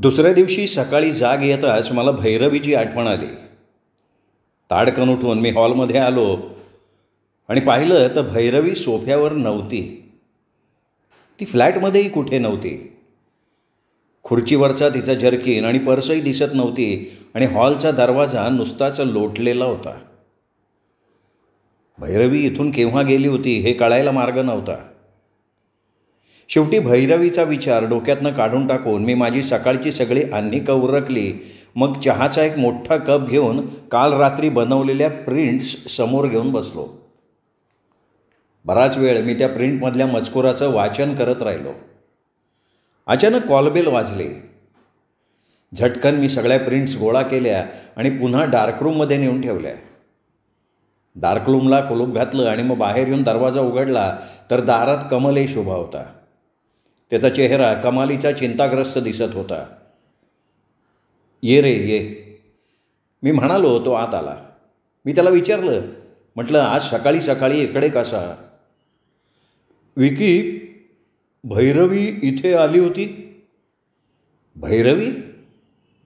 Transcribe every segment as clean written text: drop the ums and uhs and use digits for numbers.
दुसऱ्या दिवशी सकाळी जाग येताच मला भैरवीची आठवण आली. ताडकन उठून मी हॉलमध्ये आलो आणि पाहिलं तर भैरवी सोफ्यावर नव्हती. ती फ्लॅटमध्येही कुठे नव्हती. खुर्चीवरचा तिचा जर्किन आणि पर्सही दिसत नव्हती आणि हॉलचा दरवाजा नुसताच लोटलेला होता. भैरवी इथून केव्हा गेली होती हे कळायला मार्ग नव्हता. शेवटी भैरवीचा विचार डोक्यातनं काढून टाकून मी माझी सकाळची सगळी अन्निकं उरकली. मग चहाचा एक मोठा कप घेऊन काल रात्री बनवलेल्या प्रिंट्स समोर घेऊन बसलो. बराच वेळ मी त्या प्रिंटमधल्या मजकुराचं वाचन करत राहिलो. अचानक कॉलबेल वाजले. झटकन मी सगळ्या प्रिंट्स गोळा केल्या आणि पुन्हा डार्करूममध्ये नेऊन ठेवल्या. डार्करूमला कुलूप घातलं आणि मग बाहेर येऊन दरवाजा उघडला तर दारात कमलेश उभा होता. त्याचा चेहरा कमालीचा चिंताग्रस्त दिसत होता. ये रे ये, मी म्हणालो. तो आत आला. मी त्याला विचारलं, म्हटलं आज सकाळी सकाळी इकडे कसा? विकी, भैरवी इथे आली होती. भैरवी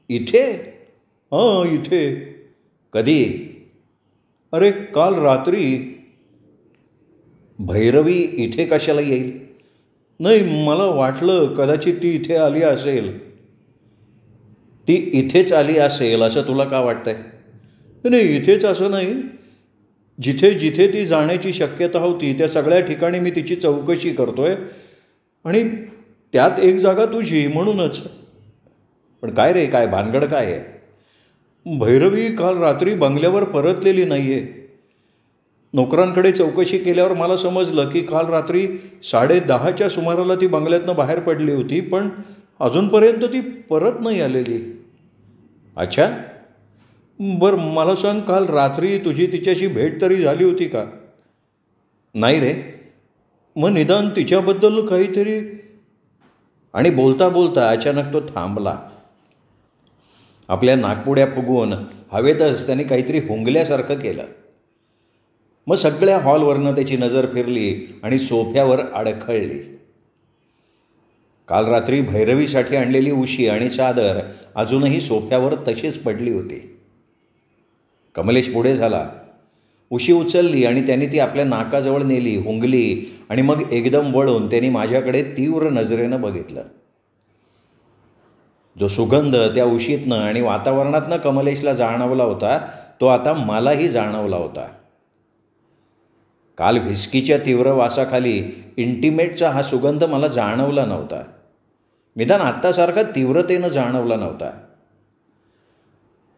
इथे? हां, इथे. कधी? अरे काल रात्री. भैरवी इथे कशाला येईल? नाही, मला वाटलं कदाचित ती इथे आली असेल. ती इथेच आली असेल असं तुला का वाटतंय? नाही, इथेच असं नाही. जिथे जिथे ती जाण्याची शक्यता होती त्या सगळ्या ठिकाणी मी तिची चौकशी करतोय आणि त्यात एक जागा तुझी, म्हणूनच. पण काय रे, काय भानगड काय आहे? भैरवी काल रात्री बंगल्यावर परतलेली नाही आहे. नोकरांकडे चौकशी केल्यावर मला समजलं की काल रात्री 10:30च्या सुमाराला ती बंगल्यातनं बाहेर पडली होती, पण अजूनपर्यंत ती परत नाही आलेली. अच्छा, बरं मला सांग, काल रात्री तुझी तिच्याशी भेट तरी झाली होती का? नाही रे. मग निदान तिच्याबद्दल काहीतरी. आणि बोलता बोलता अचानक तो थांबला. आपल्या नाकपुड्या फुगवून हवेतच त्याने काहीतरी हुंगल्यासारखं केलं. मग सगळ्या हॉलवरनं त्याची नजर फिरली आणि सोफ्यावर अडखळली. काल रात्री भैरवीसाठी आणलेली उशी आणि चादर अजूनही सोफ्यावर तशीच पडली होती. कमलेश पुढे झाला. उशी उचलली आणि त्याने ती आपल्या नाकाजवळ नेली, हुंगली आणि मग एकदम वळून त्यांनी माझ्याकडे तीव्र नजरेनं बघितलं. जो सुगंध त्या उशीतनं आणि वातावरणातनं कमलेशला जाणवला होता तो आता मलाही जाणवला होता. काल व्हिस्कीच्या तीव्र वासाखाली इंटिमेटचा हा सुगंध मला जाणवला नव्हता. निदान आत्तासारखा तीव्रतेनं जाणवला नव्हता.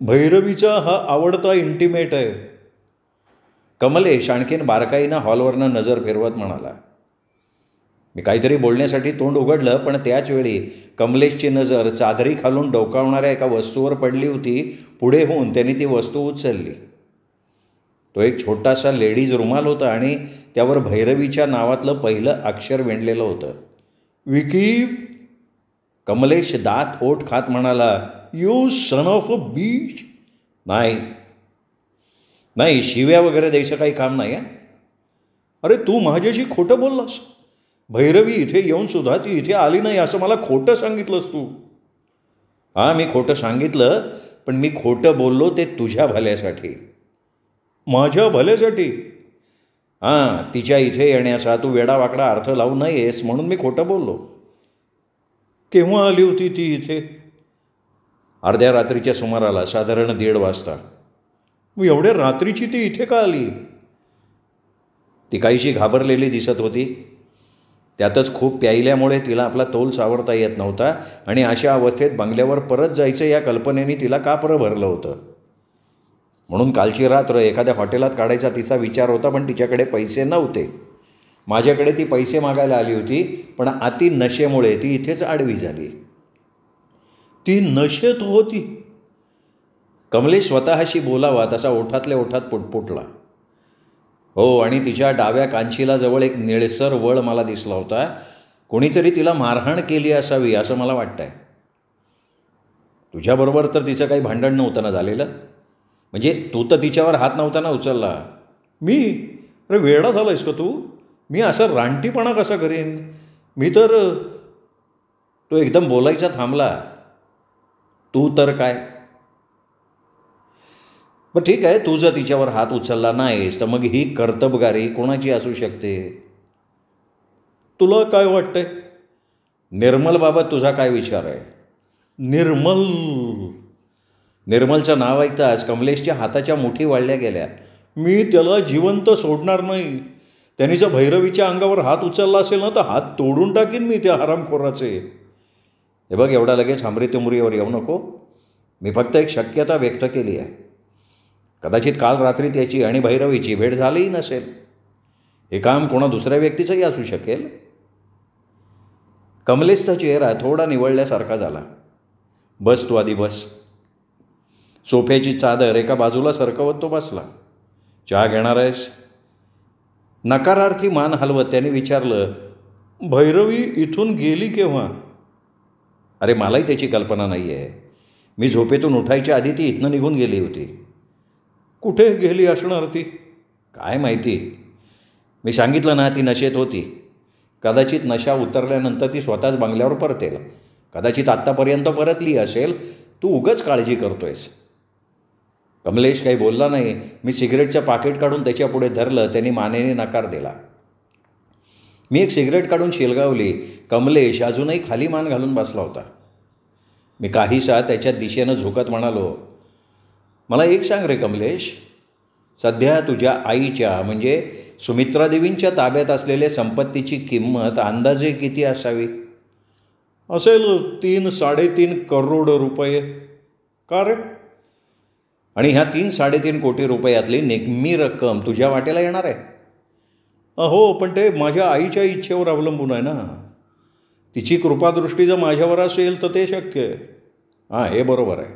भैरवीचा हा आवडता इंटिमेट आहे, कमलेश आणखीन बारकाईनं हॉलवरनं नजर फिरवत म्हणाला. मी काहीतरी बोलण्यासाठी तोंड उघडलं, पण त्याचवेळी कमलेशची नजर चादरी खालून डोकावणाऱ्या एका वस्तूवर पडली होती. पुढे होऊन त्यांनी ती वस्तू उचलली. तो एक छोटासा लेडीज रुमाल होता आणि त्यावर भैरवीच्या नावातलं पहिलं अक्षर विणलेलं होतं. विकी. कमलेश दात ओठ खात म्हणाला, you son of a beach. नाही नाही, शिव्या वगैरे द्यायचं काही काम नाही. अरे तू माझ्याशी खोटं बोललास. भैरवी इथे येऊन सुद्धा ती इथे आली नाही असं मला खोटं सांगितलंस तू. हां, मी खोटं सांगितलं, पण मी खोटं बोललो ते तुझ्या भल्यासाठी. माझ्या भल्यासाठी? हां, तिच्या इथे येण्याचा तू वेडावाकडा अर्थ लावू नयेस म्हणून मी खोटं बोललो. केव्हा आली होती ती इथे? अर्ध्या रात्रीच्या सुमाराला, साधारण 1:30 वाजता. मग एवढ्या रात्रीची ती इथे का आली? ती काहीशी घाबरलेली दिसत होती. त्यातच खूप प्यायल्यामुळे तिला आपला तोल सावरता येत नव्हता आणि अशा अवस्थेत बंगल्यावर परत जायचं या कल्पनेने तिला कापरं भरलं होतं. म्हणून कालची रात्र एखाद्या हॉटेलात काढायचा तिचा विचार होता, पण तिच्याकडे पैसे नव्हते. माझ्याकडे ती पैसे मागायला आली होती, पण अति नशेमुळे ती इथेच आडवी झाली. ती नशेत होती? कमलेश स्वतःशी बोलावा तसा ओठातल्या ओठात पुटपुटला. हो, आणि तिच्या डाव्या कांचीला जवळ एक निळसर वळ मला दिसला होता. कोणीतरी तिला मारहाण केली असावी असं मला वाटतंय. तुझ्याबरोबर तर तिचं काही भांडण नव्हतं ना झालेलं? म्हणजे तू तर तिच्यावर हात नव्हता ना उचलला? मी? अरे वेडा झालायस का तू? मी असा रानटीपणा कसा करेन? मी तर. तो एकदम बोलायचा थांबला. तू तर काय. बरं ठीक आहे, तू जर तिच्यावर हात उचलला नाहीस तर मग ही कर्तबगारी कोणाची असू शकते? तुला काय वाटतंय? निर्मलबाबत तुझा काय विचार आहे? निर्मल. निर्मलचं नाव ऐकताच कमलेशच्या हाताच्या मुठी वाढल्या गेल्या. मी त्याला जिवंत सोडणार नाही. त्यांनी जर भैरवीच्या अंगावर हात उचलला असेल ना तर हात तोडून टाकीन मी त्या हरामखोराचे. हे बघ, एवढा लगेच हमरीतुमरीवर येऊ नको. मी फक्त एक शक्यता व्यक्त केली आहे. कदाचित काल रात्री त्याची आणि भैरवीची भेट झालीही नसेल. हे काम कोणा दुसऱ्या व्यक्तीचंही असू शकेल. कमलेशचा चेहरा थोडा निवळल्यासारखा झाला. बस तू आधी बस. सोफ्याची चादर एका बाजूला सरकवत तो बसला. चहा घेणार आहेस? नकारार्थी मान हलवत त्याने विचारलं, भैरवी इथून गेली केव्हा? अरे मलाही त्याची कल्पना नाही आहे. मी झोपेतून उठायच्या आधी ती इथनं निघून गेली होती. कुठे गेली असणार ती? काय माहिती. मी सांगितलं ना, ती नशेत होती. कदाचित नशा उतरल्यानंतर ती स्वतःच बंगल्यावर परतेल. कदाचित आत्तापर्यंत परतली असेल. तू उगाच काळजी करतोयस. कमलेश काही बोलला नाही. मी सिगरेटचं पाकिट काढून त्याच्यापुढे धरलं. त्यांनी मानेने नकार दिला. मी एक सिगरेट काढून शिलगावली. कमलेश अजूनही खाली मान घालून बसला होता. मी काहीसा त्याच्या दिशेनं झुकत म्हणालो, मला एक सांग रे कमलेश, सध्या तुझ्या आईच्या म्हणजे सुमित्रादेवींच्या ताब्यात असलेल्या संपत्तीची किंमत अंदाजे किती असावी? असेल 3-3.5 करोड रुपये. का रे? आणि ह्या 3-3.5 कोटी रुपयातली निम्मी रक्कम तुझ्या वाट्याला येणार आहे? हो, पण ते माझ्या आईच्या इच्छेवर अवलंबून आहे ना. तिची कृपादृष्टी जर माझ्यावर असेल तर ते शक्य आहे. हां, हे बरोबर आहे.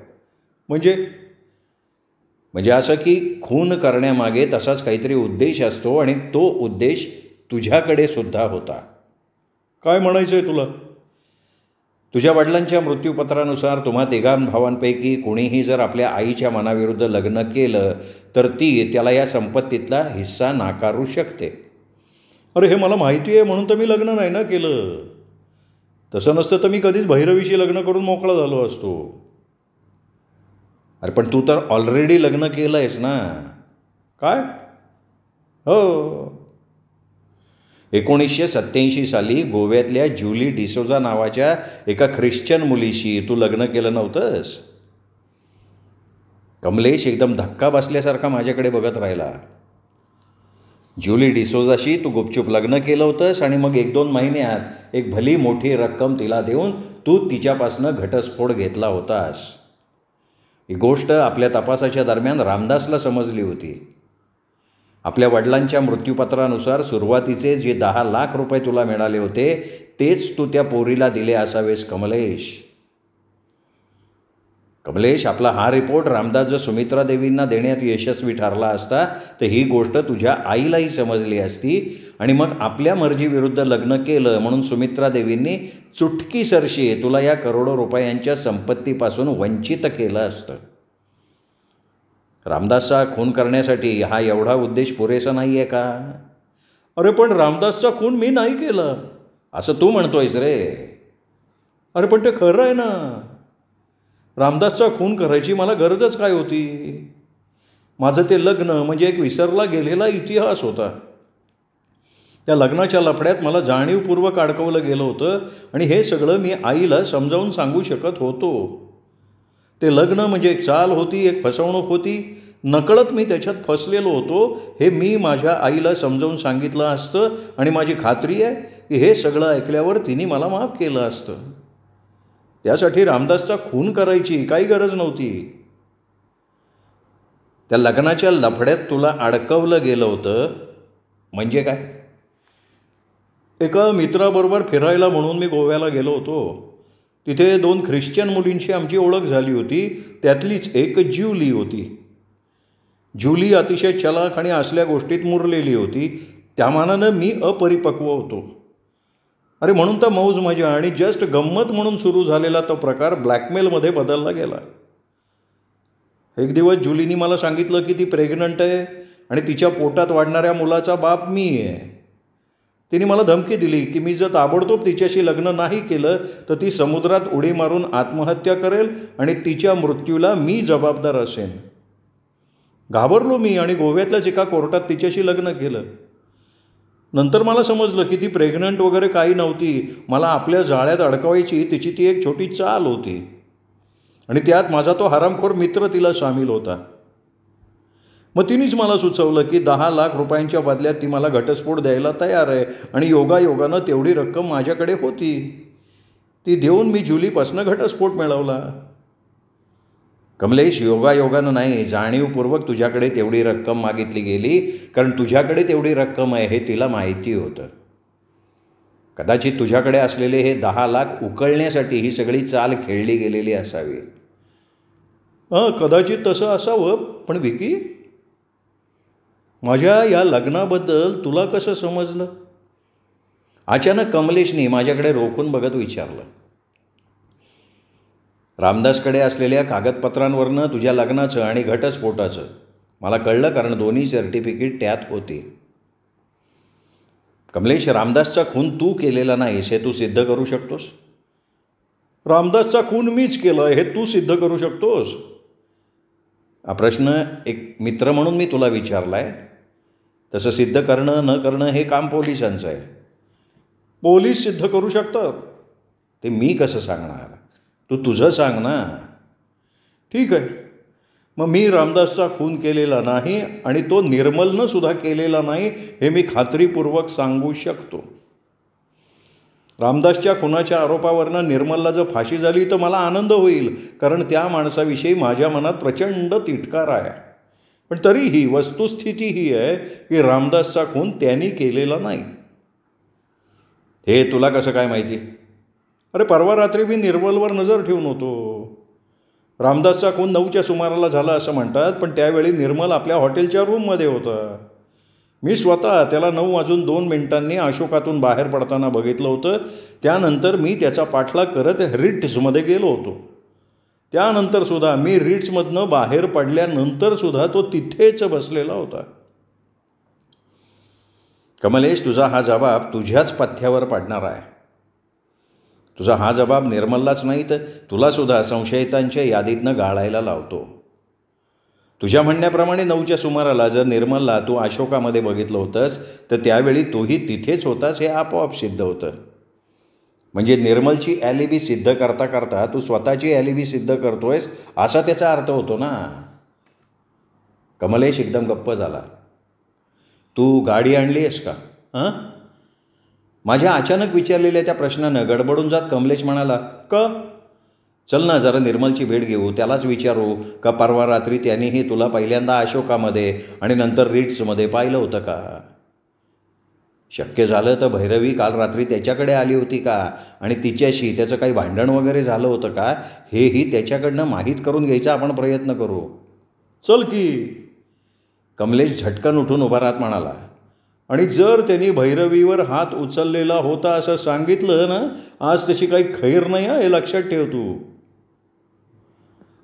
म्हणजे असं की खून करण्यामागे तसाच काहीतरी उद्देश असतो आणि तो उद्देश तुझ्याकडे सुद्धा होता. काय म्हणायचं आहे तुला? तुझ्या वडिलांच्या मृत्यूपत्रानुसार तुम्हा तिघा भावांपैकी कोणीही जर आपल्या आईच्या मनाविरुद्ध लग्न केलं तर ती त्याला या संपत्तीतला हिस्सा नाकारू शकते. अरे हे मला माहिती आहे म्हणून तर मी लग्न नाही ना केलं. तसं नसतं तर मी कधीच भैरवीशी लग्न करून मोकळा झालो असतो. अरे पण तू तर ऑलरेडी लग्न केलं आहेस ना. काय? हो. 1987 साली गोव्यातल्या ज्युली डिसोजा नावाच्या एका ख्रिश्चन मुलीशी तू लग्न केलं नव्हतंस? कमलेश एकदम धक्का बसल्यासारखा माझ्याकडे बघत राहिला. ज्युली डिसोजाशी तू गुपचूप लग्न केलं होतंस आणि मग 1-2 महिन्यात एक भली मोठी रक्कम तिला देऊन तू तिच्यापासनं घटस्फोट घेतला होतास. ही गोष्ट आपल्या तपासाच्या दरम्यान रामदासला समजली होती. आपल्या वडिलांच्या मृत्यूपत्रानुसार सुरुवातीचे जे 10 लाख रुपये तुला मिळाले होते तेच तू त्या पोरीला दिले असावेस कमलेश. कमलेश, आपला हा रिपोर्ट रामदास जर सुमित्रा देवींना देण्यात यशस्वी ठरला असता तर ही गोष्ट तुझ्या आईलाही समजली असती आणि मग आपल्या मर्जीविरुद्ध लग्न केलं म्हणून सुमित्रा देवींनी चुटकीसरशी तुला या करोडो रुपयांच्या संपत्तीपासून वंचित केलं असतं. रामदासचा खून करण्यासाठी हा एवढा उद्देश पुरेसा नाही आहे का? अरे पण रामदासचा खून मी नाही केला असं तू म्हणतोयस रे. अरे पण ते खरं आहे ना. रामदासचा खून करायची मला गरजच काय होती? माझं ते लग्न म्हणजे एक विसरला गेलेला इतिहास होता. त्या लग्नाच्या लफड्यात मला जाणीवपूर्वक अडकवलं गेलं होतं आणि हे सगळं मी आईला समजावून सांगू शकत होतो. ते लग्न म्हणजे एक चाल होती, एक फसवणूक होती. नकळत मी त्याच्यात फसलेलो होतो हे मी माझ्या आईला समजावून सांगितलं असतं आणि माझी खात्री आहे की हे सगळं ऐकल्यावर तिने मला माफ केलं असतं. त्यासाठी रामदासचा खून करायची काही गरज नव्हती. त्या लग्नाच्या लफड्यात तुला अडकवलं गेलं होतं म्हणजे काय? एका मित्राबरोबर फिरायला म्हणून मी गोव्याला गेलो होतो. तिथे 2 ख्रिश्चन मुलींची आमची ओळख झाली होती. त्यातलीच एक ज्युली होती. ज्युली अतिशय चलाख आणि असल्या गोष्टीत मुरलेली होती. त्या मानानं मी अपरिपक्व होतो. अरे म्हणून तर मौज मजा आणि जस्ट गंमत म्हणून सुरू झालेला तो प्रकार ब्लॅकमेलमध्ये बदलला गेला. एक दिवस ज्युलीनी मला सांगितलं की ती प्रेग्नंट आहे आणि तिच्या पोटात वाढणाऱ्या मुलाचा बाप मी आहे. तिने मला धमकी दिली की मी जर ताबडतोब तिच्याशी लग्न नाही केलं तर ती समुद्रात उडी मारून आत्महत्या करेल आणि तिच्या मृत्यूला मी जबाबदार असेन. घाबरलो मी आणि गोव्यातल्याच एका कोर्टात तिच्याशी लग्न केलं. नंतर मला समजलं की ती प्रेग्नंट वगैरे काही नव्हती. मला आपल्या जाळ्यात अडकवायची तिची ती एक छोटी चाल होती आणि त्यात माझा तो हरामखोर मित्र तिला सामील होता. मग तिनेच मला सुचवलं की 10 लाख रुपयांच्या बदल्यात ती मला घटस्फोट द्यायला तयार आहे आणि योगायोगानं तेवढी रक्कम माझ्याकडे होती. ती देऊन मी जुलीपासनं घटस्फोट मिळवला. कमलेश, योगायोगानं नाही, जाणीवपूर्वक तुझ्याकडे तेवढी रक्कम मागितली गेली कारण तुझ्याकडे तेवढी रक्कम आहे हे तिला माहिती होतं. कदाचित तुझ्याकडे असलेले हे 10 लाख उकळण्यासाठी ही सगळी चाल खेळली गेलेली असावी. कदाचित तसं असावं. पण विकी, माझ्या या लग्नाबद्दल तुला कसं समजलं? अचानक कमलेशने माझ्याकडे रोखून बघत विचारलं. रामदासकडे असलेल्या कागदपत्रांवरनं तुझ्या लग्नाचं आणि घटस्फोटाचं मला कळलं कारण दोन्ही सर्टिफिकेट त्यात होती. कमलेश, रामदासचा खून तू केलेला नाहीस हे तू सिद्ध करू शकतोस? रामदासचा खून मीच केला हे तू सिद्ध करू शकतोस? हा प्रश्न एक मित्र म्हणून मी तुला विचारला आहे. तसं सिद्ध करणं न करणं हे काम पोलिसांचं आहे. पोलीस सिद्ध करू शकतात. ते मी कसं सांगणार? तू तुझं सांग ना. ठीक आहे, मग मी रामदासचा खून केलेला नाही आणि तो निर्मलनं सुद्धा केलेला नाही हे मी खात्रीपूर्वक सांगू शकतो. रामदासच्या खुनाच्या आरोपावरनं निर्मलला जर फाशी झाली तर मला आनंद होईल कारण त्या माणसाविषयी माझ्या मनात प्रचंड तिटकार आहे. पण तरीही वस्तुस्थिती ही आहे की रामदासचा खून त्यांनी केलेला नाही. हे तुला कसं काय माहिती? अरे, परवा रात्री मी निर्मलवर नजर ठेवून होतो. रामदासचा खून 9च्या सुमाराला झाला असं म्हणतात, पण त्यावेळी निर्मल आपल्या हॉटेलच्या रूममध्ये होता. मी स्वतः त्याला 9:02 अशोकातून बाहेर पडताना बघितलं होतं. त्यानंतर मी त्याचा पाठलाग करत रिट्समध्ये गेलो होतो. त्यानंतरसुद्धा मी रिट्समधनं बाहेर पडल्यानंतरसुद्धा तो तिथेच बसलेला होता. कमलेश, तुझा हा जबाब तुझ्याच पथ्यावर पडणार आहे. तुझा हा जबाब निर्मललाच नाही तर तुलासुद्धा संशयितांच्या यादीतनं गाळायला लावतो. तुझ्या म्हणण्याप्रमाणे 9च्या सुमाराला जर निर्मलला तू अशोकामध्ये बघितलं होतंस तर त्यावेळी तूही तिथेच होतास हे आपोआप सिद्ध होतं. म्हणजे निर्मलची ॲलिबी सिद्ध करता करता तू स्वतःची ॲलिबी सिद्ध करतोयस असा त्याचा अर्थ होतो ना. कमलेश एकदम गप्प झाला. तू गाडी आणली आहेस का? माझ्या अचानक विचारलेल्या त्या प्रश्नानं गडबडून जात कमलेश म्हणाला, का? चल ना, जरा निर्मलची भेट घेऊ. त्यालाच विचारू का परवा रात्री त्यानेही तुला पहिल्यांदा अशोकामध्ये आणि नंतर रिट्समध्ये पाहिलं होतं का? शक्य झालं तर भैरवी काल रात्री त्याच्याकडे आली होती का आणि तिच्याशी त्याचं काही भांडण वगैरे झालं होतं का हेही त्याच्याकडनं माहीत करून घ्यायचा आपण प्रयत्न करू. चल की. कमलेश झटकन उठून उभा राहत म्हणाला, आणि जर त्यांनी भैरवीवर हात उचललेला होता असं सांगितलं ना, आज त्याची काही खैर नाही हे लक्षात ठेव तू.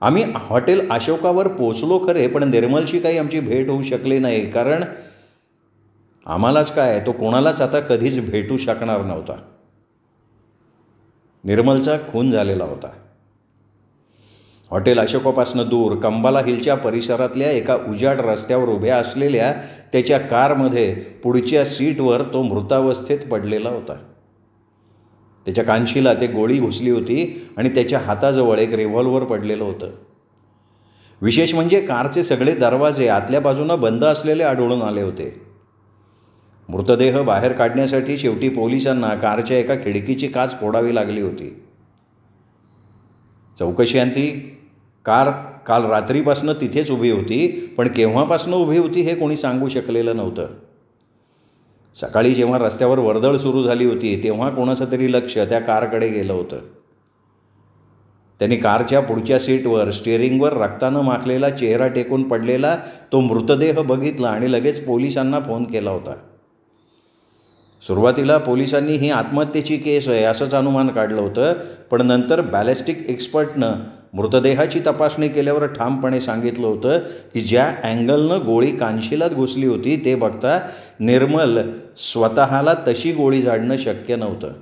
आम्ही हॉटेल अशोकावर पोचलो खरे, पण निर्मलशी काही आमची भेट होऊ शकली नाही कारण आम्हालाच काय तो कोणालाच आता कधीच भेटू शकणार नव्हता. निर्मलचा खून झालेला होता. हॉटेल अशोकापासून दूर कंबाला हिलच्या परिसरातल्या एका उजाड रस्त्यावर उभ्या असलेल्या त्याच्या कारमध्ये पुढच्या सीटवर तो मृतावस्थेत पडलेला होता. त्याच्या कानशीला ते गोळी घुसली होती आणि त्याच्या हाताजवळ एक रिव्हॉल्वर पडलेलं होतं. विशेष म्हणजे कारचे सगळे दरवाजे आतल्या बाजूनं बंद असलेले आढळून आले होते. मृतदेह बाहेर काढण्यासाठी शेवटी पोलिसांना कारच्या एका खिडकीची काच फोडावी लागली होती. चौकशीअंती कार काल रात्रीपासून तिथेच उभी होती, पण केव्हापासून उभी होती हे कोणी सांगू शकलेलं नव्हतं. सकाळी जेव्हा रस्त्यावर वर्दळ सुरू झाली होती तेव्हा कोणाचं तरी लक्ष त्या कारकडे गेलं होतं. त्यांनी कारच्या पुढच्या सीटवर स्टिअरिंगवर रक्तानं माखलेला चेहरा टेकून पडलेला तो मृतदेह बघितला आणि लगेच पोलिसांना फोन केला होता. सुरुवातीला पोलिसांनी ही आत्महत्येची केस आहे असंच अनुमान काढलं होतं, पण नंतर बॅलिस्टिक एक्सपर्टनं मृतदेहाची तपासणी केल्यावर ठामपणे सांगितलं होतं की ज्या अँगलनं गोळी कानशिलात घुसली होती ते बघता निर्मल स्वतःला तशी गोळी झाडणं शक्य नव्हतं.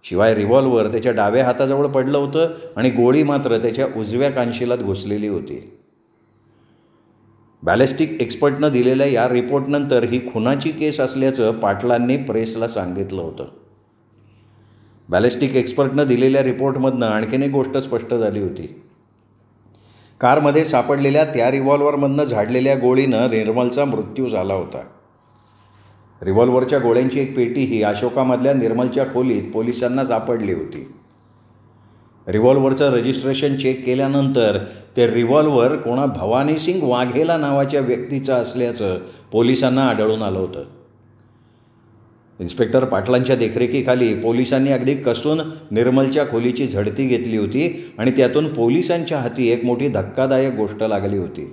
शिवाय रिव्हॉल्वर त्याच्या डाव्या हाताजवळ पडलं होतं आणि गोळी मात्र त्याच्या उजव्या कानशिलात घुसलेली होती. बॅलिस्टिक एक्सपर्टनं दिलेल्या या रिपोर्टनंतर ही खुनाची केस असल्याचं पाटलांनी प्रेसला सांगितलं होतं. बॅलिस्टिक एक्सपर्टनं दिलेल्या रिपोर्टमधनं आणखीन एक गोष्ट स्पष्ट झाली होती. कारमध्ये सापडलेल्या त्या रिव्हॉल्वरमधनं झाडलेल्या गोळीनं निर्मलचा मृत्यू झाला होता. रिव्हॉल्वरच्या गोळ्यांची एक पेटी ही अशोकामधल्या निर्मलच्या खोलीत पोलिसांना सापडली होती. रिव्हॉल्वरचं रजिस्ट्रेशन चेक केल्यानंतर ते रिव्हॉल्वर कोणा भवानीसिंग वाघेला नावाच्या व्यक्तीचं असल्याचं पोलिसांना आढळून आलं होतं. इन्स्पेक्टर पाटलांच्या देखरेखीखाली पोलिसांनी अगदी कसून निर्मलच्या खोलीची झडती घेतली होती आणि त्यातून पोलिसांच्या हाती एक मोठी धक्कादायक गोष्ट लागली होती.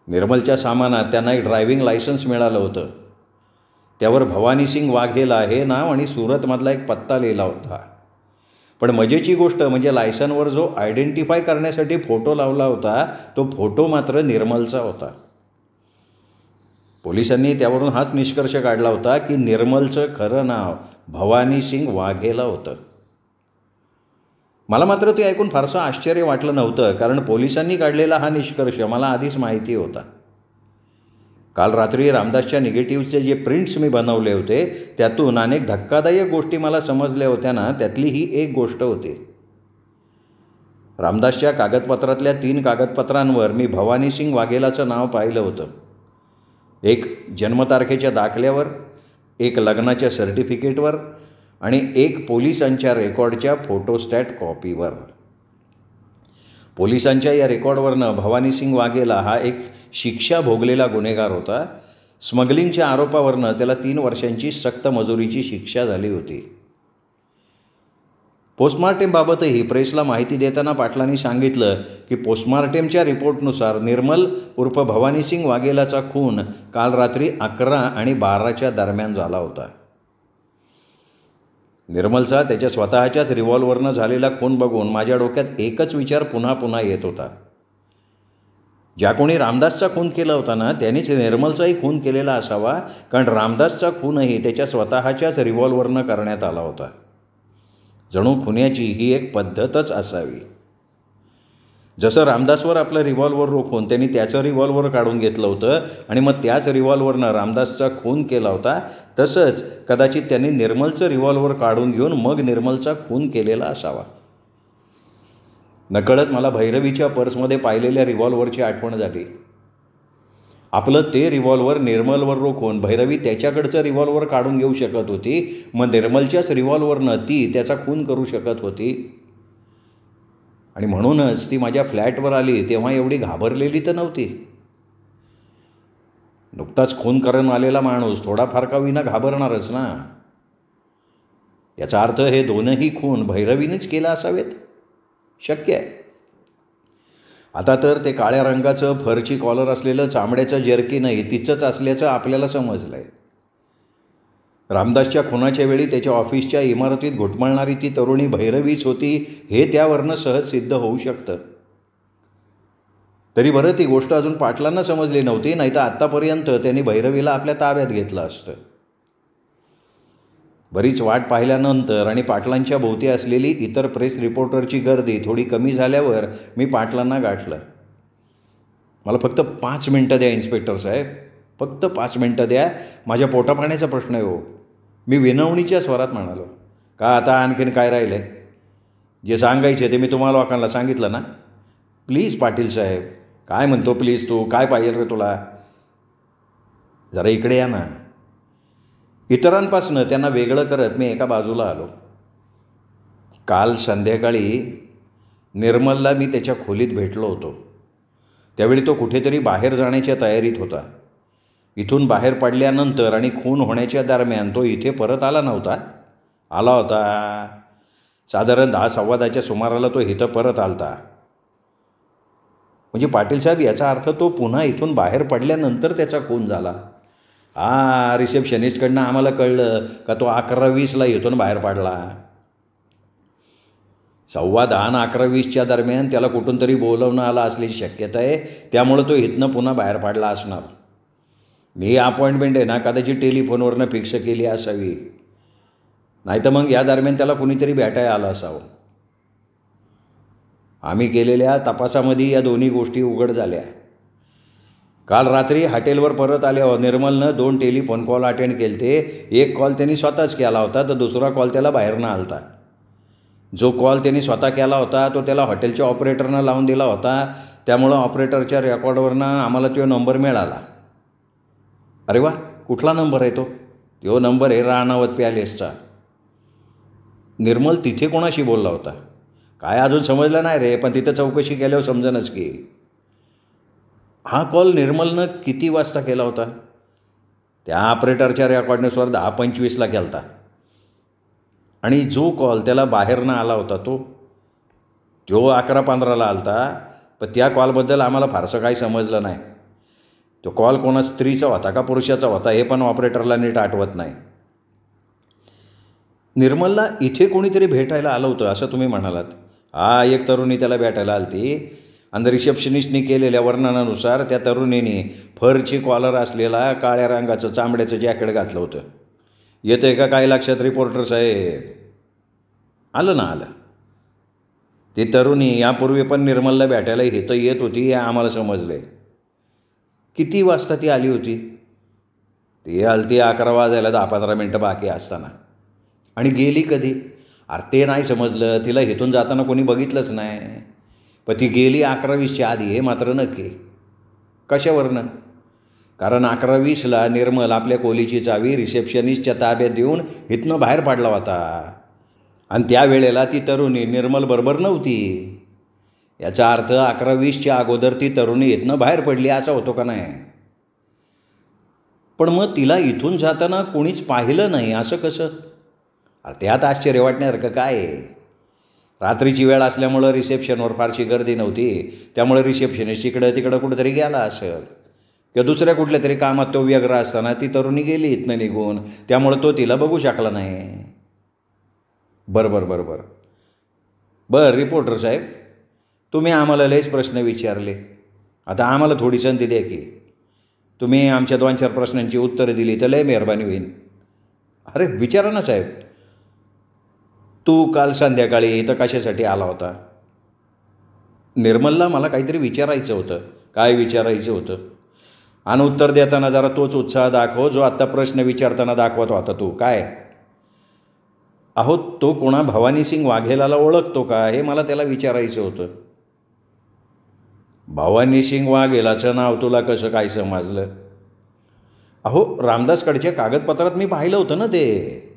निर्मलच्या सामानात त्यांना एक ड्रायव्हिंग लायसन्स मिळालं होतं. त्यावर भवानीसिंग वाघेला हे नाव आणि सुरतमधला एक पत्ता लिहिला होता. पण मजेची गोष्ट म्हणजे लायसनवर जो आयडेंटिफाय करण्यासाठी फोटो लावला होता तो फोटो मात्र निर्मलचा होता. पोलिसांनी त्यावरून हाच निष्कर्ष काढला होता की निर्मलचं खरं नाव भवानीसिंग वाघेला होतं. मला मात्र ते ऐकून फारसं आश्चर्य वाटलं नव्हतं, कारण पोलिसांनी काढलेला हा निष्कर्ष मला आधीच माहिती होता. काल रात्री रामदासच्या निगेटिव्हचे जे प्रिंट्स मी बनवले होते त्यातून अनेक धक्कादायक गोष्टी मला समजल्या होत्या ना, त्यातली ही एक गोष्ट होती. रामदासच्या कागदपत्रातल्या 3 कागदपत्रांवर मी भवानीसिंग वाघेलाचं नाव पाहिलं होतं. एक जन्मतारखेच्या दाखल्यावर, एक लग्नाच्या सर्टिफिकेटवर आणि एक पोलिसांच्या रेकॉर्डच्या फोटोस्टॅट कॉपीवर. पोलिसांच्या या रेकॉर्डवरनं भवानीसिंग वाघेला हा एक शिक्षा भोगलेला गुन्हेगार होता. स्मगलिंगच्या आरोपावरनं त्याला 3 वर्षांची सक्त मजुरीची शिक्षा झाली होती. पोस्टमार्टेमबाबतही प्रेसला माहिती देताना पाटलांनी सांगितलं की पोस्टमार्टेमच्या रिपोर्टनुसार निर्मल उर्फ भवानीसिंग वाघेलाचा खून काल रात्री 11 आणि 12च्या दरम्यान झाला होता. निर्मलचा त्याच्या स्वतःच्याच रिव्हॉल्वरनं झालेला खून बघून माझ्या डोक्यात एकच विचार पुन्हा पुन्हा येत होता. ज्या कोणी रामदासचा खून केला होता ना त्यांनीच निर्मलचाही खून केलेला असावा, कारण रामदासचा खूनही त्याच्या स्वतःच्याच रिव्हॉल्वरनं करण्यात आला होता. जणू खुन्याची ही एक पद्धतच असावी. जसं रामदासवर आपलं रिव्हॉल्वर रोखून त्यांनी त्याचं रिव्हॉल्वर काढून घेतलं होतं आणि मग त्याच रिव्हॉल्वरनं रामदासचा खून केला होता, तसंच कदाचित त्यांनी निर्मलचं रिव्हॉल्वर काढून घेऊन मग निर्मलचा खून केलेला असावा. नकळत मला भैरवीच्या पर्समध्ये पाहिलेल्या रिव्हॉल्वरची आठवण झाली. आपलं ते रिव्हॉल्वर निर्मलवर रोखून भैरवी त्याच्याकडचं रिव्हॉल्वर काढून घेऊ शकत होती, मग निर्मलच्याच रिव्हॉल्वरनं ती त्याचा खून करू शकत होती. आणि म्हणूनच ती माझ्या फ्लॅटवर आली तेव्हा एवढी घाबरलेली तर नव्हती. नुकताच खून करून आलेला माणूस थोडाफार का विना घाबरणारच ना. याचा अर्थ हे दोनही खून भैरवीनेच केला असावेत, शक्य आहे. आता तर ते काळ्या रंगाचं फरची कॉलर असलेलं चामड्याचं जर्किनही तिचंच असल्याचं आपल्याला समजलं आहे. रामदासच्या खुनाच्या वेळी त्याच्या ऑफिसच्या इमारतीत घुटमळणारी ती तरुणी भैरवीच होती हे त्यावरनं सहज सिद्ध होऊ शकतं. तरी बरं ती गोष्ट अजून पाटलांना समजली नव्हती, नाही तर आत्तापर्यंत त्यांनी भैरवीला आपल्या ताब्यात घेतलं असतं. बरीच वाट पाहिल्यानंतर आणि पाटलांच्या भोवती असलेली इतर प्रेस रिपोर्टरची गर्दी थोडी कमी झाल्यावर मी पाटलांना गाठलं. मला फक्त 5 मिनटं द्या इन्स्पेक्टर साहेब, फक्त 5 मिनटं द्या, माझ्या पोटापाण्याचा प्रश्न आहे हो, मी विनवणीच्या स्वरात म्हणालो. का आता आणखीन काय राहिलं आहे? जे सांगायचे ते मी तुम्हाला लोकांना सांगितलं ना. प्लीज पाटील साहेब. काय म्हणतो प्लीज तू? काय पाहिजे रे तुला? जरा इकडे या ना. इतरांपासनं त्यांना वेगळं करत मी एका बाजूला आलो. काल संध्याकाळी निर्मलला मी त्याच्या खोलीत भेटलो होतो. त्यावेळी तो कुठेतरी बाहेर जाण्याच्या तयारीत होता. इथून बाहेर पडल्यानंतर आणि खून होण्याच्या दरम्यान तो इथे परत आला नव्हता. आला होता साधारण 10-10:15च्या सुमाराला तो इथं परत आलता. म्हणजे पाटील साहेब याचा अर्थ तो पुन्हा इथून बाहेर पडल्यानंतर त्याचा खून झाला. रिसेप्शनिस्टकडनं आम्हाला कळलं का तो 11:20ला इथून बाहेर पडला. 10:15 आणि 11:20च्या दरम्यान त्याला कुठून तरी बोलवणं आलं असल्याची शक्यता आहे. त्यामुळं तो इथनं पुन्हा बाहेर पाडला असणार. मी अपॉइंटमेंट आहे ना कदाचित टेलिफोनवरनं फिक्स केली असावी, नाही तर मग या दरम्यान त्याला कुणीतरी भेटायला आलं असावं. आम्ही केलेल्या तपासामध्ये या दोन्ही गोष्टी उघड झाल्या. काल रात्री हॉटेलवर परत आल्यावर निर्मलनं 2 टेलिफोन कॉल अटेंड केले ते. एक कॉल त्यांनी स्वतःच केला होता तर दुसरा कॉल त्याला बाहेरनं आला होता. जो कॉल त्यांनी स्वतः केला होता तो त्याला हॉटेलच्या ऑपरेटरनं लावून दिला होता. त्यामुळं ऑपरेटरच्या रेकॉर्डवरनं आम्हाला तो नंबर मिळाला. अरे वा, कुठला नंबर आहे तो नंबर आहे राणावत पॅलेसचा. निर्मल तिथे कोणाशी बोलला होता काय अजून समजलं नाही रे, पण तिथं चौकशी केल्यावर समजेनच की. हा कॉल निर्मलनं किती वाजता केला होता? त्या ऑपरेटरच्या रेकॉर्डनुसार 10:25ला केला होता. आणि जो कॉल त्याला बाहेरनं आला होता तो 11:15ला आला होता. पण त्या कॉलबद्दल आम्हाला फारसं काही समजलं नाही. तो कॉल कोणा स्त्रीचा होता का पुरुषाचा होता हे पण ऑपरेटरला नीट आठवत नाही. निर्मलला इथे कोणीतरी भेटायला आलं होतं असं तुम्ही म्हणालात. एक तरुणी त्याला भेटायला आली होती आणि रिसेप्शनिस्टनी केलेल्या वर्णनानुसार त्या तरुणीने फरची कॉलर असलेला काळ्या रंगाचं चांबड्याचं जॅकेट घातलं होतं. येतं आहे का काय लक्षात रिपोर्टर साहेब? आलं ना आलं. ती तरुणी यापूर्वी पण निर्मलला भेटायला इथं येत होती हे आम्हाला समजलं आहे. किती वाजता ती आली होती? ती आली ती 11 वाजायला 10-15 मिनटं बाकी असताना. आणि गेली कधी? अरे ते नाही समजलं. तिला इथून जाताना कोणी बघितलंच नाही. पण ती गेली 11:20च्या आधी हे मात्र नक्की. कशावरनं? कारण 11:20ला निर्मल आपल्या खोलीची चावी रिसेप्शनिस्टच्या ताब्यात देऊन इथनं बाहेर पाडला होता. आणि त्यावेळेला ती तरुणी निर्मलबरोबर नव्हती. याचा अर्थ 11:20च्या अगोदर ती तरुणी इथनं बाहेर पडली असा होतो का नाही? पण मग तिला इथून जाताना कोणीच पाहिलं नाही असं कसं? अरे त्यात आश्चर्य वाटण्यासारखं काय आहे? रात्रीची वेळ असल्यामुळं रिसेप्शनवर फारशी गर्दी नव्हती. त्यामुळे रिसेप्शनिस्ट इकडं तिकडं कुठंतरी गेला असेल किंवा दुसऱ्या कुठल्या तरी कामात तो व्यग्र असताना ती तरुणी गेली इथनं निघून. त्यामुळं तो तिला बघू शकला नाही. बरं रिपोर्टर साहेब, तुम्ही आम्हाला लयच प्रश्न विचारले. आता आम्हाला थोडी संधी द्या की. तुम्ही आमच्या 2-4 प्रश्नांची उत्तरं दिली तर लय मेहरबानी होईल. अरे विचारा ना साहेब. तू काल संध्याकाळी इथं कशासाठी आला होता? निर्मलला मला काहीतरी विचारायचं होतं. काय विचारायचं होतं? आणि उत्तर देताना जरा तोच उत्साह दाखव जो आत्ता प्रश्न विचारताना दाखवत होता तू. काय? अहो तो कोणा भवानीसिंग वाघेलाला ओळखतो का हे मला त्याला विचारायचं होतं. भवानीसिंग वाघेलाचं नाव तुला कसं काय समजलं? अहो रामदासकडच्या कागदपत्रात मी पाहिलं होतं ना ते.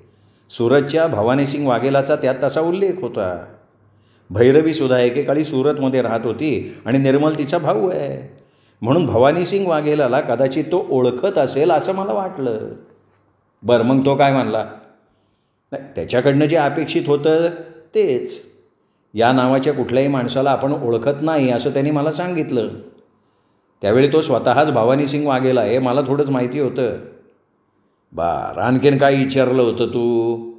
सुरतच्या भवानीसिंग वाघेलाचा त्यात तसा उल्लेख होता. भैरवीसुद्धा एकेकाळी सुरतमध्ये राहत होती आणि निर्मल तिचा भाऊ आहे. म्हणून भवानीसिंग वाघेलाला कदाचित तो ओळखत असेल असं मला वाटलं. बरं मग तो काय म्हणला? नाही त्याच्याकडनं जे अपेक्षित होतं तेच. या नावाच्या कुठल्याही माणसाला आपण ओळखत नाही असं त्यांनी मला सांगितलं. त्यावेळी तो स्वतःच भवानीसिंग वाघेला हे मला थोडंच माहिती होतं. बरं आणखीन काय विचारलं होतं तू?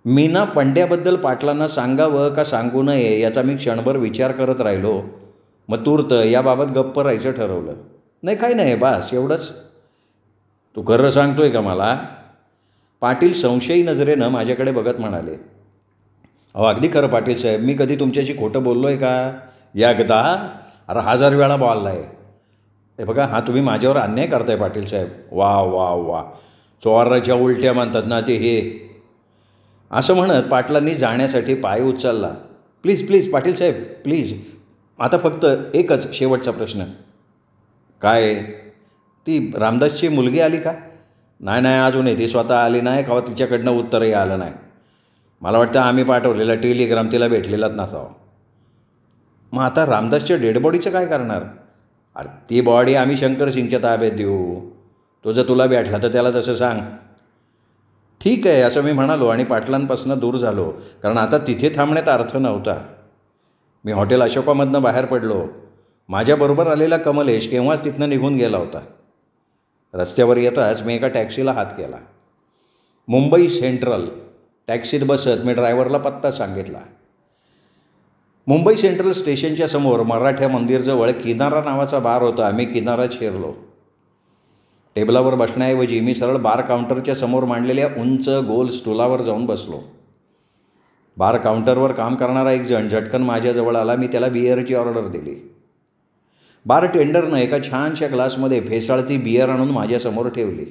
मीना पंड्याबद्दल पाटलांना सांगावं का सांगू नये याचा मी क्षणभर विचार करत राहिलो. मग तूर्त याबाबत गप्प राहायचं ठरवलं. नाही काही नाही बस एवढंच. तू खरं सांगतोय का मला? पाटील संशयी नजरेनं माझ्याकडे बघत म्हणाले. अहो अगदी खरं पाटील साहेब, मी कधी तुमच्याशी खोटं बोललो आहे का? एकदा? अरे 1000 वेळा बोलला आहे. हे बघा हा तुम्ही माझ्यावर अन्याय करताय पाटील साहेब. वा चोराच्या उलट्या म्हणतात ना ते हे. असं म्हणत पाटलांनी जाण्यासाठी पाय उचलला. प्लीज पाटील साहेब प्लीज. आता फक्त एकच शेवटचा प्रश्न. काय? ती रामदासची मुलगी आली का? नाही अजूनही ती स्वतः आली नाही का तिच्याकडनं उत्तरही आलं नाही. मला वाटतं आम्ही पाठवलेला टेलिग्राम तिला भेटलेलाच नसावा. मग आता रामदासच्या डेड बॉडीचं काय करणार? अरे ती बॉडी आम्ही शंकरसिंगच्या ताब्यात देऊ. तो जर तुला भेटला तर त्याला तसं सांग. ठीक आहे असं मी म्हणालो आणि पाटलांपासून दूर झालो. कारण आता तिथे थांबण्यात अर्थ नव्हता. मी हॉटेल अशोकामधनं बाहेर पडलो. माझ्याबरोबर आलेला कमलेश केव्हाच तिथनं निघून गेला होता. रस्त्यावर येताच मी एका टॅक्सीला हात केला. मुंबई सेंट्रल. टॅक्सीत बसत मी ड्रायव्हरला पत्ता सांगितला. मुंबई सेंट्रल स्टेशनच्या समोर मराठा मंदिरजवळ किनारा नावाचा बार होता. मी किनारात शिरलो. टेबलावर बसण्याऐवजी मी सरळ बार काउंटरच्या समोर मांडलेल्या उंच गोल स्टूलावर जाऊन बसलो. बार काउंटरवर काम करणारा एक जण झटकन माझ्याजवळ आला. मी त्याला बिअरची ऑर्डर दिली. बार टेंडरनं एका छानशा ग्लासमध्ये फेसाळती बिअर आणून माझ्यासमोर ठेवली.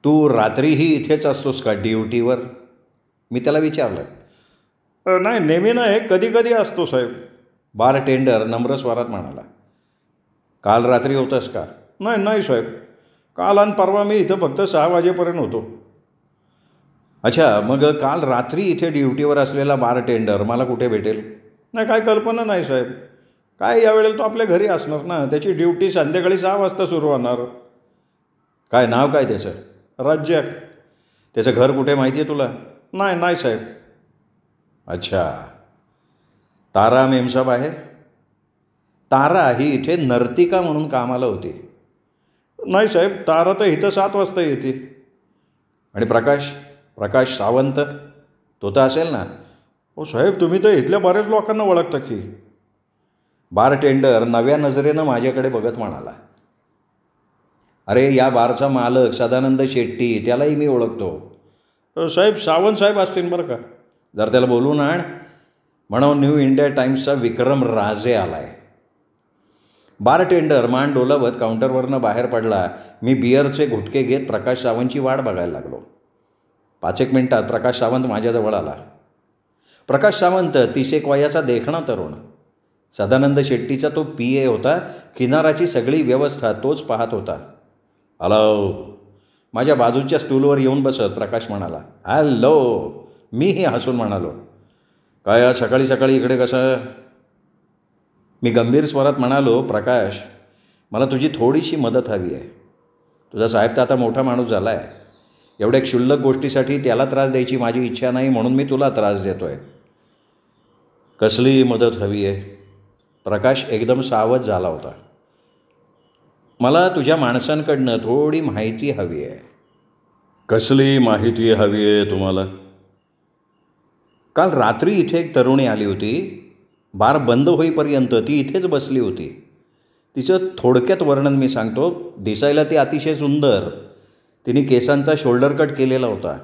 तू रात्रीही इथेच असतोस का ड्युटीवर? मी त्याला विचारलं. नाही, नेहमी नाही, कधी कधी असतो साहेब. बार टेंडर नम्र स्वरात म्हणाला. काल रात्री होतंस का? नाही साहेब, काल आणि परवा मी इथं फक्त 6 वाजेपर्यंत होतो. अच्छा, मग काल रात्री इथे ड्युटीवर असलेला बार टेंडर मला कुठे भेटेल? नाही, काय कल्पना नाही साहेब. काय यावेळेला तो आपल्या घरी असणार ना. त्याची ड्युटी संध्याकाळी 6 वाजता सुरू होणार. काय नाव काय त्याचं? रज्जाक. त्याचं घर कुठे माहिती आहे तुला? नाही साहेब. अच्छा. तारा मेमसाब आहे? तारा ही इथे नर्तिका म्हणून कामाला होती. नाही साहेब, तारा तर इथं 7 वाजता येते. आणि प्रकाश सावंत, तो तर असेल ना? हो साहेब, तुम्ही तर इथल्या बऱ्याच लोकांना ओळखता की. बार टेंडर नव्या नजरेनं माझ्याकडे बघत म्हणाला. अरे, या बारचा मालक सदानंद शेट्टी, त्यालाही मी ओळखतो. साहेब, सावंत साहेब असतील बरं का. जर त्याला बोलून आण. म्हणून न्यू इंडिया टाइम्सचा विक्रम राजे आलाय. बार टेंडर मान डोलावत काउंटरवरनं बाहेर पडला. मी बिअरचे घुटके घेत प्रकाश सावंतची वाट बघायला लागलो. 5-1 मिनिटात प्रकाश सावंत माझ्याजवळ आला. प्रकाश सावंत 30 वयाचा देखणा तरुण. सदानंद शेट्टीचा तो PA होता. किनाराची सगळी व्यवस्था तोच पाहत होता. हॅलो. माझ्या बाजूच्या स्टूलवर येऊन बसत प्रकाश म्हणाला. हॅलो. मीही हसून म्हणालो. काय सकाळी सकाळी इकडे कसं? मी गंभीर स्वरात म्हणालो. प्रकाश, मला तुझी थोडीशी मदत हवी आहे. तुझा साहेब तर आता मोठा माणूस झाला आहे. एवढ्या क्षुल्लक गोष्टीसाठी त्याला त्रास द्यायची माझी इच्छा नाही, म्हणून मी तुला त्रास देतो आहे. कसली मदत हवी आहे? प्रकाश एकदम सावध झाला होता. मला तुझ्या माणसांकडनं थोडी माहिती हवी आहे. कसली माहिती हवी आहे तुम्हाला? काल रात्री इथे एक तरुणी आली होती. बार बंद होईपर्यंत ती इथेच बसली होती. तिचं थोडक्यात वर्णन मी सांगतो. दिसायला ती अतिशय सुंदर. तिने केसांचा शोल्डर कट केलेला होता.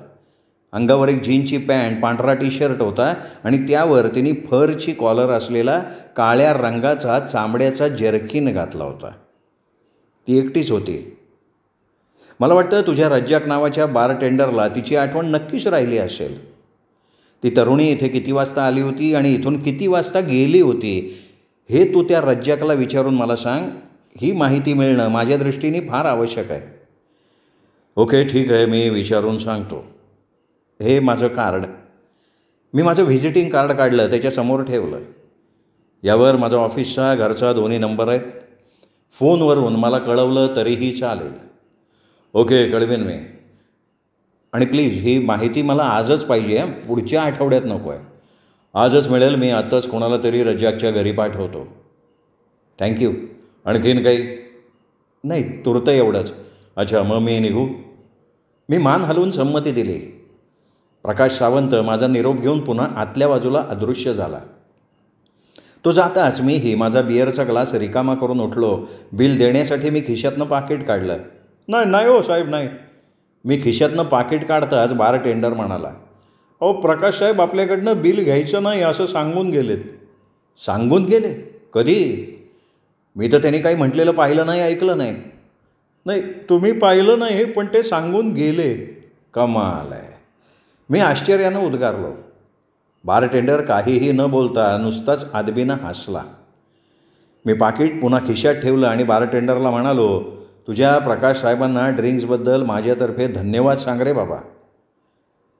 अंगावर एक जीनची पॅन्ट, पांढरा टी-शर्ट होता आणि त्यावर तिने फरची कॉलर असलेला काळ्या रंगाचा चामड्याचा जर्किन घातला होता. ती एकटीच होती. मला वाटतं तुझ्या रज्जाक नावाच्या बार टेंडरला तिची आठवण नक्कीच राहिली असेल. ती तरुणी इथे किती वाजता आली होती आणि इथून किती वाजता गेली होती हे तू त्या रज्जाकला विचारून मला सांग. ही माहिती मिळणं माझ्या दृष्टीने फार आवश्यक आहे. ओके, ठीक आहे, मी विचारून सांगतो. हे माझं कार्ड. मी माझं व्हिजिटिंग कार्ड काढलं, त्याच्यासमोर ठेवलं. यावर माझा ऑफिसचा घरचा दोन्ही नंबर आहेत. फोनवरून मला कळवलं तरीही चालेल. ओके, कळवेन मी. आणि प्लीज ही माहिती मला आजच पाहिजे. पुढच्या आठवड्यात नको आहे. आजच मिळेल. मी आत्ताच कोणाला तरी रज्जाकच्या घरी पाठवतो. थँक्यू. आणखीन काही? नाही, तुर्त एवढंच. अच्छा, मग मी निघू? मी मान हलवून संमती दिली. प्रकाश सावंत माझा निरोप घेऊन पुन्हा आतल्या बाजूला अदृश्य झाला. तो जाताच मीही माझा बिअरचा ग्लास रिकामा करून उठलो. बिल देण्यासाठी मी खिशातनं पाकिट काढलं. नाही हो साहेब, नाही. मी खिशातनं पाकिट काढताच बार टेंडर म्हणाला. अहो प्रकाश साहेब, आपल्याकडनं बिल घ्यायचं नाही असं सांगून गेलेत. सांगून गेले? कधी? मी तर त्यांनी काही म्हटलेलं पाहिलं नाही, ऐकलं नाही. नाही, तुम्ही पाहिलं नाही, पण ते सांगून गेले. कमाल आहे. मी आश्चर्यानं उद्गारलो. बार टेंडर काहीही न बोलता नुसताच आदबीनं हसला. मी पाकिट पुन्हा खिशात ठेवलं आणि बार टेंडरला म्हणालो, तुझ्या प्रकाश साहेबांना ड्रिंक्सबद्दल माझ्यातर्फे धन्यवाद सांग रे बाबा.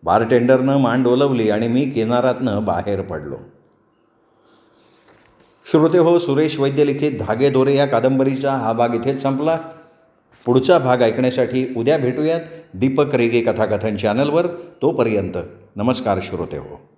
बार टेंडरनं मान डोलवली आणि मी किनारातनं बाहेर पडलो. श्रोते हो, सुरेश वैद्य लिखित धागे दोरे या कादंबरीचा हा भाग इथेच संपला. पुढचा भाग ऐकण्यासाठी उद्या भेटूयात दीपक रेगे कथाकथन चॅनलवर. तोपर्यंत नमस्कार श्रोते हो.